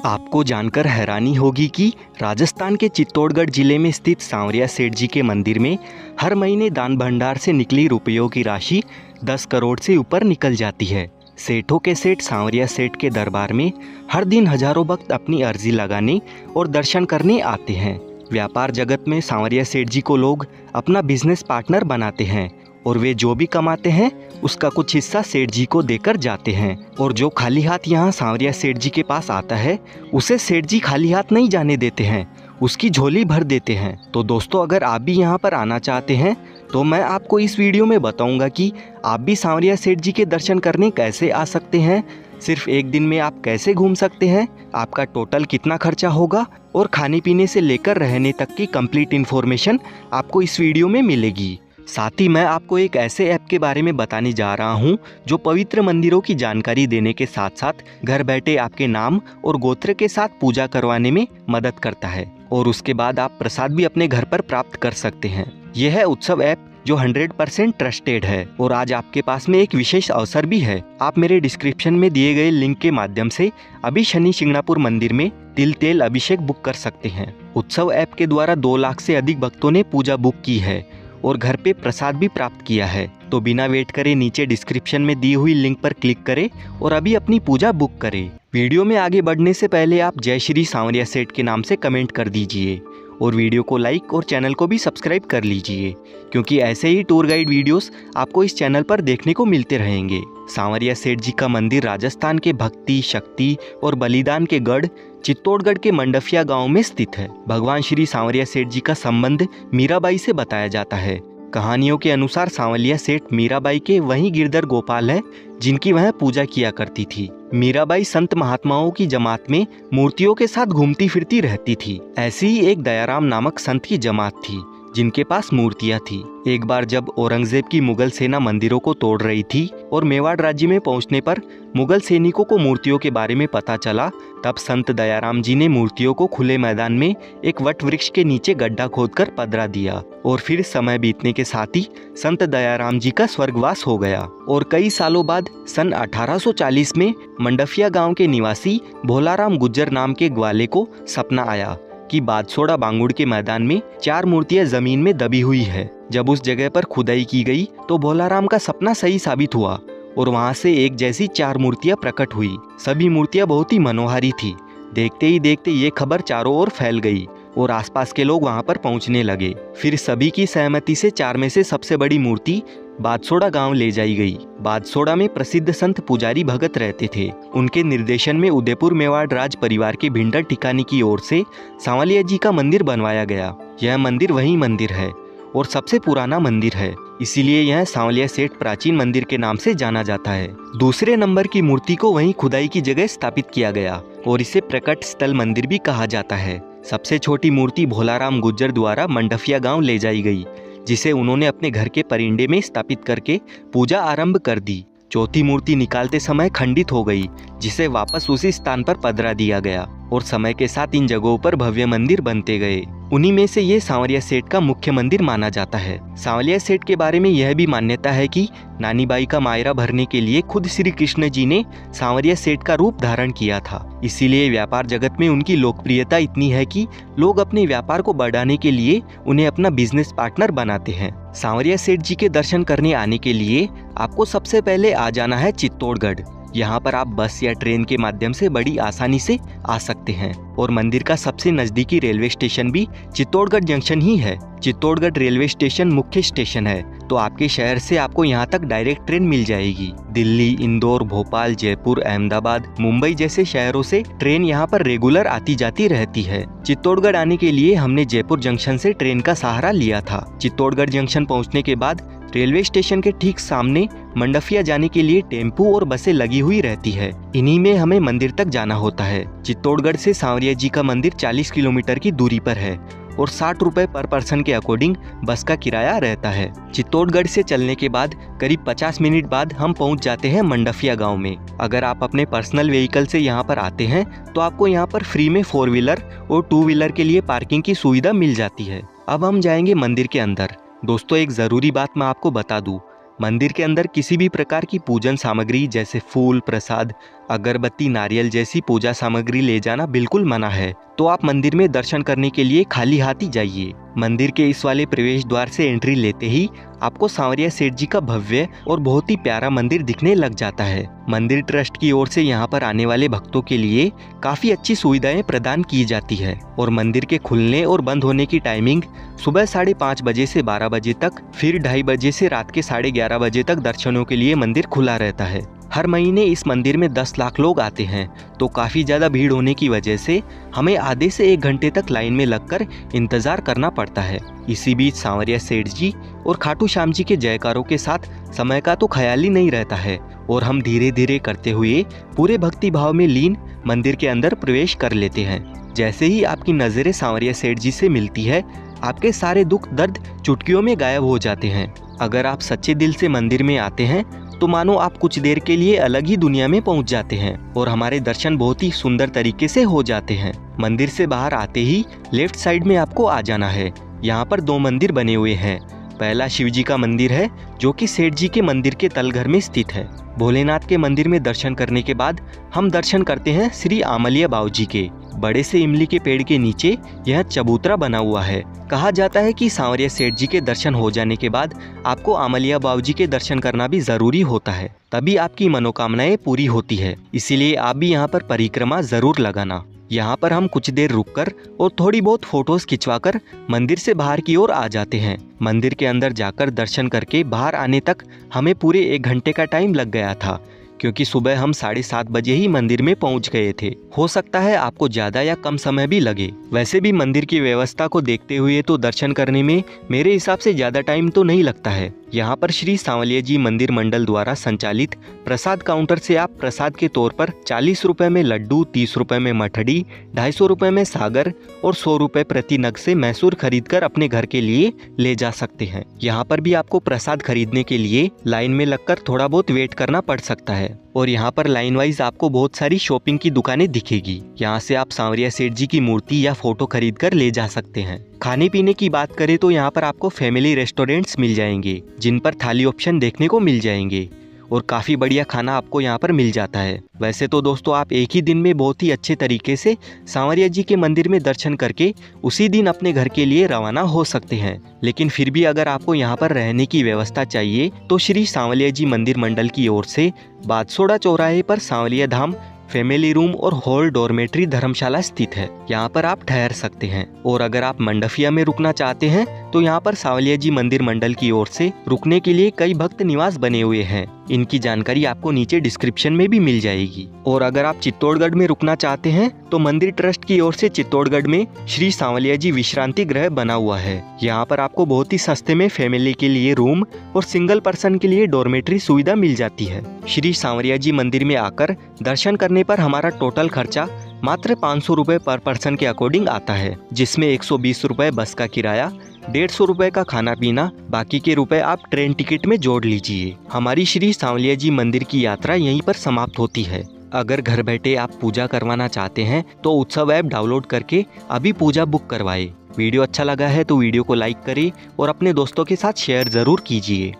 आपको जानकर हैरानी होगी कि राजस्थान के चित्तौड़गढ़ जिले में स्थित सांवरिया सेठ जी के मंदिर में हर महीने दान भंडार से निकली रुपयों की राशि 10 करोड़ से ऊपर निकल जाती है। सेठों के सेठ सांवरिया सेठ के दरबार में हर दिन हजारों भक्त अपनी अर्जी लगाने और दर्शन करने आते हैं। व्यापार जगत में सांवरिया सेठ जी को लोग अपना बिजनेस पार्टनर बनाते हैं और वे जो भी कमाते हैं उसका कुछ हिस्सा सेठ जी को देकर जाते हैं। और जो खाली हाथ यहाँ सांवरिया सेठ जी के पास आता है उसे सेठ जी खाली हाथ नहीं जाने देते हैं, उसकी झोली भर देते हैं। तो दोस्तों, अगर आप भी यहाँ पर आना चाहते हैं तो मैं आपको इस वीडियो में बताऊंगा कि आप भी सांवरिया सेठ जी के दर्शन करने कैसे आ सकते हैं, सिर्फ एक दिन में आप कैसे घूम सकते हैं, आपका टोटल कितना खर्चा होगा और खाने पीने से लेकर रहने तक की कंप्लीट इन्फॉर्मेशन आपको इस वीडियो में मिलेगी। साथ ही मैं आपको एक ऐसे ऐप के बारे में बताने जा रहा हूँ जो पवित्र मंदिरों की जानकारी देने के साथ साथ घर बैठे आपके नाम और गोत्र के साथ पूजा करवाने में मदद करता है और उसके बाद आप प्रसाद भी अपने घर पर प्राप्त कर सकते हैं। यह है उत्सव ऐप जो 100% ट्रस्टेड है और आज आपके पास में एक विशेष अवसर भी है। आप मेरे डिस्क्रिप्शन में दिए गए लिंक के माध्यम से अभी शनि शिंगणापुर मंदिर में तिल तेल अभिषेक बुक कर सकते हैं। उत्सव ऐप के द्वारा 2 लाख से अधिक भक्तों ने पूजा बुक की है और घर पे प्रसाद भी प्राप्त किया है। तो बिना वेट करे नीचे डिस्क्रिप्शन में दी हुई लिंक पर क्लिक करें और अभी अपनी पूजा बुक करें। वीडियो में आगे बढ़ने से पहले आप जय श्री सांवरिया सेठ के नाम से कमेंट कर दीजिए और वीडियो को लाइक और चैनल को भी सब्सक्राइब कर लीजिए, क्योंकि ऐसे ही टूर गाइड वीडियोस आपको इस चैनल पर देखने को मिलते रहेंगे। सांवरिया सेठ जी का मंदिर राजस्थान के भक्ति, शक्ति और बलिदान के गढ़ चित्तौड़गढ़ के मंडफिया गांव में स्थित है। भगवान श्री सांवरिया सेठ जी का संबंध मीराबाई से बताया जाता है। कहानियों के अनुसार सांवरिया सेठ मीराबाई के वही गिरधर गोपाल है जिनकी वह पूजा किया करती थी। मीराबाई संत महात्माओं की जमात में मूर्तियों के साथ घूमती फिरती रहती थी। ऐसी ही एक दयाराम नामक संत की जमात थी जिनके पास मूर्तियां थी। एक बार जब औरंगजेब की मुगल सेना मंदिरों को तोड़ रही थी और मेवाड़ राज्य में पहुंचने पर मुगल सैनिकों को मूर्तियों के बारे में पता चला, तब संत दयाराम जी ने मूर्तियों को खुले मैदान में एक वट वृक्ष के नीचे गड्ढा खोदकर पधरा दिया और फिर समय बीतने के साथ ही संत दयाराम जी का स्वर्गवास हो गया। और कई सालों बाद सन 1840 में मंडफिया गांव के निवासी भोलाराम गुज्जर नाम के ग्वाले को सपना आया कि बादसोड़ा बांगुड़ के मैदान में 4 मूर्तियां जमीन में दबी हुई है। जब उस जगह पर खुदाई की गई तो भोलाराम का सपना सही साबित हुआ और वहां से एक जैसी 4 मूर्तियां प्रकट हुई। सभी मूर्तियां बहुत ही मनोहारी थी। देखते ही देखते ये खबर चारों ओर फैल गई और आसपास के लोग वहां पर पहुंचने लगे। फिर सभी की सहमति से 4 में से सबसे बड़ी मूर्ति बादसोड़ा गांव ले जाई गई। बादसोड़ा में प्रसिद्ध संत पुजारी भगत रहते थे। उनके निर्देशन में उदयपुर मेवाड़ राज परिवार के भिंडर ठिकानी की ओर से सांवलिया जी का मंदिर बनवाया गया। यह मंदिर वही मंदिर है और सबसे पुराना मंदिर है, इसीलिए यह सांवलिया सेठ प्राचीन मंदिर के नाम से जाना जाता है। दूसरे नंबर की मूर्ति को वहीं खुदाई की जगह स्थापित किया गया और इसे प्रकट स्थल मंदिर भी कहा जाता है। सबसे छोटी मूर्ति भोलाराम गुज्जर द्वारा मंडफिया गांव ले जाई गई, जिसे उन्होंने अपने घर के परिंडे में स्थापित करके पूजा आरंभ कर दी। चौथी मूर्ति निकालते समय खंडित हो गई, जिसे वापस उसी स्थान पर पधरा दिया गया और समय के साथ इन जगहों पर भव्य मंदिर बनते गए। उन्हीं में से ये सांवरिया सेठ का मुख्य मंदिर माना जाता है। सांवरिया सेठ के बारे में यह भी मान्यता है कि नानी बाई का मायरा भरने के लिए खुद श्री कृष्ण जी ने सांवरिया सेठ का रूप धारण किया था। इसीलिए व्यापार जगत में उनकी लोकप्रियता इतनी है कि लोग अपने व्यापार को बढ़ाने के लिए उन्हें अपना बिजनेस पार्टनर बनाते हैं। सांवरिया सेठ जी के दर्शन करने आने के लिए आपको सबसे पहले आ जाना है चित्तौड़गढ़। यहाँ पर आप बस या ट्रेन के माध्यम से बड़ी आसानी से आ सकते हैं और मंदिर का सबसे नजदीकी रेलवे स्टेशन भी चित्तौड़गढ़ जंक्शन ही है। चित्तौड़गढ़ रेलवे स्टेशन मुख्य स्टेशन है, तो आपके शहर से आपको यहाँ तक डायरेक्ट ट्रेन मिल जाएगी। दिल्ली, इंदौर, भोपाल, जयपुर, अहमदाबाद, मुंबई जैसे शहरों से ट्रेन यहाँ पर रेगुलर आती जाती रहती है। चित्तौड़गढ़ आने के लिए हमने जयपुर जंक्शन से ट्रेन का सहारा लिया था। चित्तौड़गढ़ जंक्शन पहुँचने के बाद रेलवे स्टेशन के ठीक सामने मंडफिया जाने के लिए टेम्पू और बसें लगी हुई रहती है। इन्हीं में हमें मंदिर तक जाना होता है। चित्तौड़गढ़ से सांवरिया जी का मंदिर 40 किलोमीटर की दूरी पर है और 60 रुपए पर पर्सन के अकॉर्डिंग बस का किराया रहता है। चित्तौड़गढ़ से चलने के बाद करीब 50 मिनट बाद हम पहुंच जाते हैं मंडफिया गांव में। अगर आप अपने पर्सनल व्हीकल से यहां पर आते हैं तो आपको यहां पर फ्री में 4 व्हीलर और 2 व्हीलर के लिए पार्किंग की सुविधा मिल जाती है। अब हम जाएंगे मंदिर के अंदर। दोस्तों, एक ज़रूरी बात मैं आपको बता दूं, मंदिर के अंदर किसी भी प्रकार की पूजन सामग्री जैसे फूल, प्रसाद अगरबत्ती, नारियल जैसी पूजा सामग्री ले जाना बिल्कुल मना है। तो आप मंदिर में दर्शन करने के लिए खाली हाथ ही जाइए। मंदिर के इस वाले प्रवेश द्वार से एंट्री लेते ही आपको सांवरिया सेठ जी का भव्य और बहुत ही प्यारा मंदिर दिखने लग जाता है। मंदिर ट्रस्ट की ओर से यहाँ पर आने वाले भक्तों के लिए काफी अच्छी सुविधाएं प्रदान की जाती है और मंदिर के खुलने और बंद होने की टाइमिंग सुबह 5:30 बजे से 12 बजे तक, फिर 2:30 बजे से रात के 11:30 बजे तक दर्शनों के लिए मंदिर खुला रहता है। हर महीने इस मंदिर में 10 लाख लोग आते हैं, तो काफ़ी ज़्यादा भीड़ होने की वजह से हमें आधे से 1 घंटे तक लाइन में लगकर इंतज़ार करना पड़ता है। इसी बीच सांवरिया सेठ जी और खाटू श्याम जी के जयकारों के साथ समय का तो ख्याल ही नहीं रहता है और हम धीरे धीरे करते हुए पूरे भक्ति भाव में लीन मंदिर के अंदर प्रवेश कर लेते हैं। जैसे ही आपकी नज़रें सांवरिया सेठ जी से मिलती है, आपके सारे दुख दर्द चुटकियों में गायब हो जाते हैं। अगर आप सच्चे दिल से मंदिर में आते हैं तो मानो आप कुछ देर के लिए अलग ही दुनिया में पहुंच जाते हैं और हमारे दर्शन बहुत ही सुंदर तरीके से हो जाते हैं। मंदिर से बाहर आते ही लेफ्ट साइड में आपको आ जाना है। यहाँ पर 2 मंदिर बने हुए हैं। पहला शिव जी का मंदिर है जो कि सेठ जी के मंदिर के तलघर में स्थित है। भोलेनाथ के मंदिर में दर्शन करने के बाद हम दर्शन करते हैं श्री आमलिया बाऊ जी के। बड़े से इमली के पेड़ के नीचे यह चबूतरा बना हुआ है। कहा जाता है कि सांवरिया सेठ जी के दर्शन हो जाने के बाद आपको आमलिया बाऊ जी के दर्शन करना भी जरूरी होता है, तभी आपकी मनोकामनाएं पूरी होती है। इसीलिए आप भी यहाँ पर परिक्रमा जरूर लगाना। यहाँ पर हम कुछ देर रुककर और थोड़ी बहुत फोटोज खिंचवाकर मंदिर से बाहर की ओर आ जाते हैं। मंदिर के अंदर जाकर दर्शन करके बाहर आने तक हमें पूरे 1 घंटे का टाइम लग गया था, क्योंकि सुबह हम 7:30 बजे ही मंदिर में पहुंच गए थे। हो सकता है आपको ज्यादा या कम समय भी लगे। वैसे भी मंदिर की व्यवस्था को देखते हुए तो दर्शन करने में मेरे हिसाब से ज्यादा टाइम तो नहीं लगता है। यहाँ पर श्री सांवलिया जी मंदिर मंडल द्वारा संचालित प्रसाद काउंटर से आप प्रसाद के तौर पर 40 रुपए में लड्डू, 30 रुपए में मठड़ी, 250 रुपए में सागर और 100 रुपए प्रति नग से मैसूर खरीदकर अपने घर के लिए ले जा सकते हैं। यहाँ पर भी आपको प्रसाद खरीदने के लिए लाइन में लगकर थोड़ा बहुत वेट करना पड़ सकता है और यहाँ पर लाइन वाइज आपको बहुत सारी शॉपिंग की दुकानें दिखेगी। यहाँ से आप सांवरिया सेठ जी की मूर्ति या फोटो खरीद कर ले जा सकते हैं। खाने पीने की बात करें तो यहाँ पर आपको फैमिली रेस्टोरेंट्स मिल जाएंगे, जिन पर थाली ऑप्शन देखने को मिल जाएंगे और काफ़ी बढ़िया खाना आपको यहाँ पर मिल जाता है। वैसे तो दोस्तों आप एक ही दिन में बहुत ही अच्छे तरीके से सांवरिया जी के मंदिर में दर्शन करके उसी दिन अपने घर के लिए रवाना हो सकते हैं, लेकिन फिर भी अगर आपको यहाँ पर रहने की व्यवस्था चाहिए तो श्री सांवलिया जी मंदिर मंडल की ओर से बादसोड़ा चौराहे पर सांवलिया धाम फैमिली रूम और हॉल डॉर्मेट्री धर्मशाला स्थित है। यहाँ पर आप ठहर सकते हैं। और अगर आप मंडफिया में रुकना चाहते हैं तो यहाँ पर सांवलिया जी मंदिर मंडल की ओर से रुकने के लिए कई भक्त निवास बने हुए हैं। इनकी जानकारी आपको नीचे डिस्क्रिप्शन में भी मिल जाएगी। और अगर आप चित्तौड़गढ़ में रुकना चाहते हैं तो मंदिर ट्रस्ट की ओर से चित्तौड़गढ़ में श्री सांवलिया जी विश्रांति गृह बना हुआ है। यहाँ पर आपको बहुत ही सस्ते में फैमिली के लिए रूम और सिंगल पर्सन के लिए डॉर्मेट्री सुविधा मिल जाती है। श्री सांवरिया जी मंदिर में आकर दर्शन करने पर हमारा टोटल खर्चा मात्र 500 रुपए पर पर्सन के अकॉर्डिंग आता है, जिसमें 120 रुपए बस का किराया, 150 रुपए का खाना पीना, बाकी के रुपए आप ट्रेन टिकट में जोड़ लीजिए। हमारी श्री सांवलिया जी मंदिर की यात्रा यहीं पर समाप्त होती है। अगर घर बैठे आप पूजा करवाना चाहते हैं तो उत्सव ऐप डाउनलोड करके अभी पूजा बुक करवाएं। वीडियो अच्छा लगा है तो वीडियो को लाइक करें और अपने दोस्तों के साथ शेयर जरूर कीजिए।